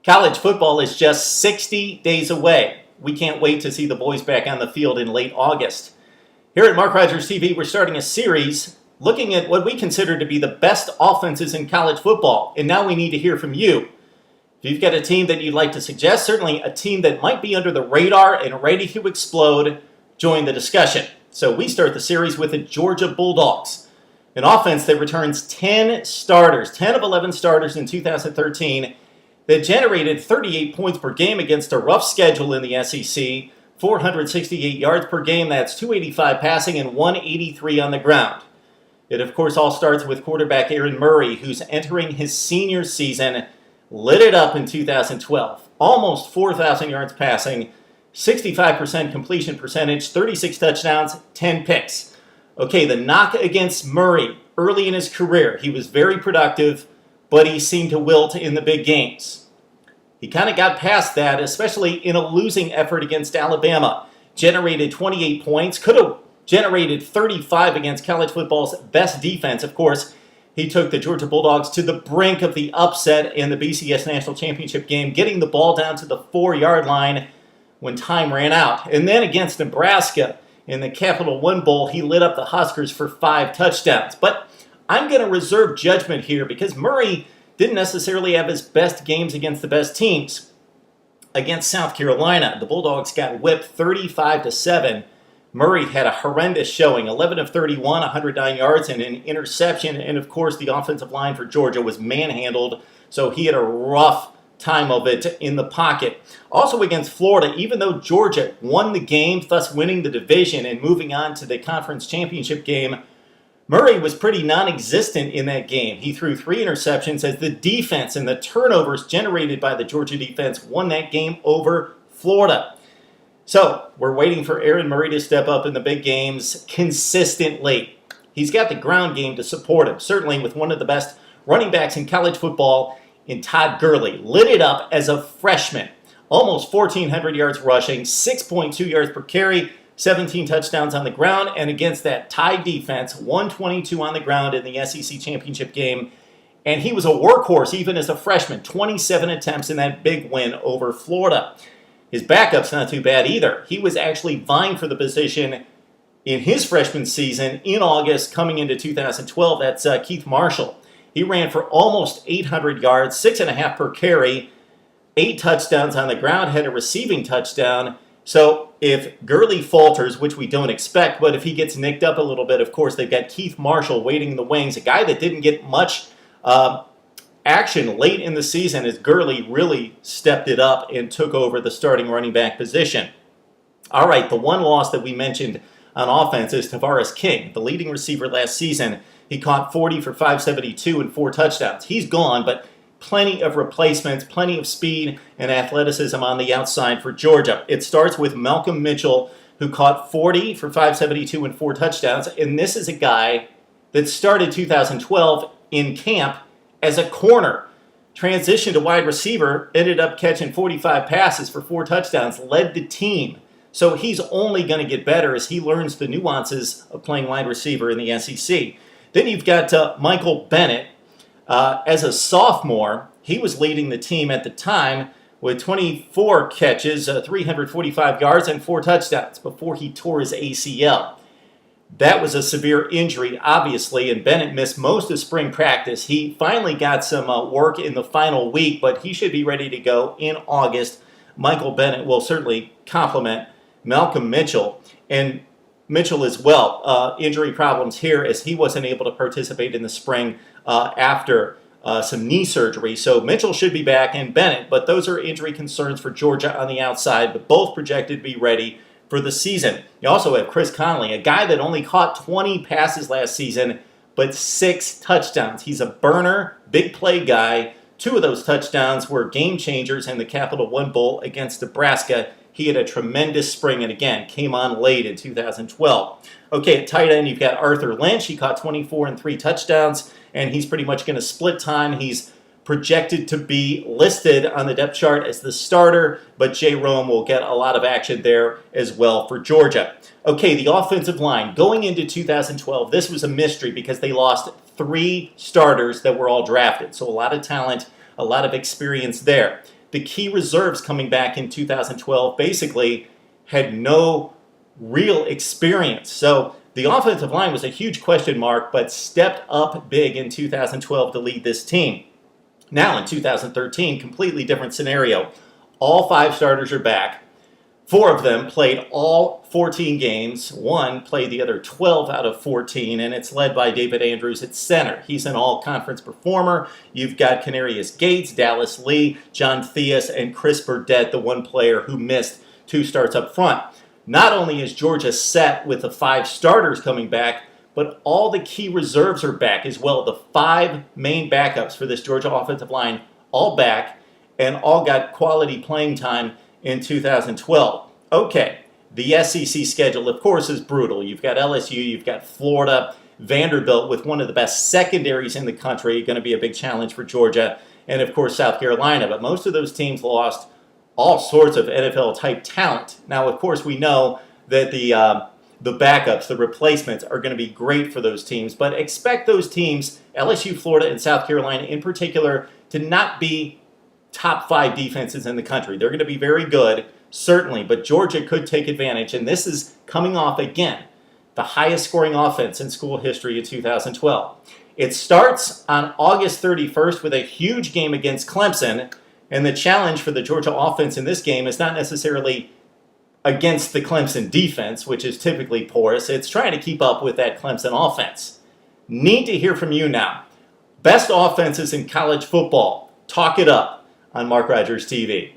College football is just 60 days away. We can't wait to see the boys back on the field in late August. Here at Mark Rogers TV, we're starting a series looking at what we consider to be the best offenses in college football. And now we need to hear from you. If you've got a team that you'd like to suggest, certainly a team that might be under the radar and ready to explode, join the discussion. So we start the series with the Georgia Bulldogs, an offense that returns 10 of 11 starters in 2013, that generated 38 points per game against a rough schedule in the SEC, 468 yards per game, that's 285 passing and 183 on the ground. It, of course, all starts with quarterback Aaron Murray, who's entering his senior season, lit it up in 2012. Almost 4,000 yards passing, 65% completion percentage, 36 touchdowns, 10 picks. Okay, the knock against Murray early in his career, he was very productive, but he seemed to wilt in the big games. He kind of got past that, especially in a losing effort against Alabama. Generated 28 points, could have generated 35 against college football's best defense. Of course, he took the Georgia Bulldogs to the brink of the upset in the BCS National Championship game, getting the ball down to the 4-yard line when time ran out. And then against Nebraska in the Capital One Bowl, he lit up the Huskers for 5 touchdowns. But I'm going to reserve judgment here because Murray didn't necessarily have his best games against the best teams. Against South Carolina, the Bulldogs got whipped 35-7. Murray had a horrendous showing, 11 of 31, 109 yards, and an interception. And of course, the offensive line for Georgia was manhandled, so he had a rough time of it in the pocket. Also against Florida, even though Georgia won the game, thus winning the division and moving on to the conference championship game, Murray was pretty non-existent in that game. He threw 3 interceptions as the defense and the turnovers generated by the Georgia defense won that game over Florida. So we're waiting for Aaron Murray to step up in the big games consistently. He's got the ground game to support him, certainly with one of the best running backs in college football in Todd Gurley. Lit it up as a freshman. Almost 1,400 yards rushing, 6.2 yards per carry, 17 touchdowns on the ground, and against that Tide defense, 122 on the ground in the SEC championship game. And he was a workhorse even as a freshman, 27 attempts in that big win over Florida. His backup's not too bad either. He was actually vying for the position in his freshman season in August coming into 2012. That's Keith Marshall. He ran for almost 800 yards, 6.5 per carry, 8 touchdowns on the ground, had a receiving touchdown. So if Gurley falters, which we don't expect, but if he gets nicked up a little bit, of course, they've got Keith Marshall waiting in the wings, a guy that didn't get much action late in the season as Gurley really stepped it up and took over the starting running back position. All right, the one loss that we mentioned on offense is Tavares King, the leading receiver last season. He caught 40 for 572 and 4 touchdowns. He's gone, but plenty of replacements, plenty of speed and athleticism on the outside for Georgia. It starts with Malcolm Mitchell, who caught 40 for 572 and 4 touchdowns. And this is a guy that started 2012 in camp as a corner, transitioned to wide receiver, ended up catching 45 passes for 4 touchdowns, led the team. So he's only going to get better as he learns the nuances of playing wide receiver in the SEC. Then you've got Michael Bennett. As a sophomore, he was leading the team at the time with 24 catches, 345 yards, and 4 touchdowns before he tore his ACL. That was a severe injury, obviously, and Bennett missed most of spring practice. He finally got some work in the final week, but he should be ready to go in August. Michael Bennett will certainly complement Malcolm Mitchell. And Mitchell as well, injury problems here as he wasn't able to participate in the spring after some knee surgery. So Mitchell should be back and Bennett, but those are injury concerns for Georgia on the outside, but both projected to be ready for the season. You also have Chris Conley, a guy that only caught 20 passes last season, but 6 touchdowns. He's a burner, big play guy. 2 of those touchdowns were game changers in the Capital One Bowl against Nebraska. He had a tremendous spring and again came on late in 2012. Okay, at tight end, you've got Arthur Lynch. He caught 24 and 3 touchdowns, and he's pretty much going to split time. He's projected to be listed on the depth chart as the starter, but Jay Rome will get a lot of action there as well for Georgia. Okay, the offensive line. Going into 2012, this was a mystery because they lost 3 starters that were all drafted. So a lot of talent, a lot of experience there. the key reserves coming back in 2012 basically had no real experience. So the offensive line was a huge question mark, but stepped up big in 2012 to lead this team. Now in 2013, completely different scenario. All 5 starters are back. 4 of them played all 14 games. 1 played the other 12 out of 14, and it's led by David Andrews at center. He's an all-conference performer. You've got Canarius Gates, Dallas Lee, John Theus, and Chris Burdett, the one player who missed 2 starts up front. Not only is Georgia set with the 5 starters coming back, but all the key reserves are back as well. The 5 main backups for this Georgia offensive line, all back, and all got quality playing time in 2012. Okay, the SEC schedule, of course, is brutal. You've got LSU, you've got Florida, Vanderbilt with one of the best secondaries in the country, going to be a big challenge for Georgia, and of course South Carolina. But most of those teams lost all sorts of NFL-type talent. Now, of course, we know that the backups, the replacements, are going to be great for those teams, but expect those teams, LSU, Florida, and South Carolina in particular, to not be top 5 defenses in the country. They're going to be very good, certainly, but Georgia could take advantage, and this is coming off, again, the highest scoring offense in school history in 2012. It starts on August 31st with a huge game against Clemson, and the challenge for the Georgia offense in this game is not necessarily against the Clemson defense, which is typically porous. It's trying to keep up with that Clemson offense. Need to hear from you now. Best offenses in college football. Talk it up on Mark Rogers TV.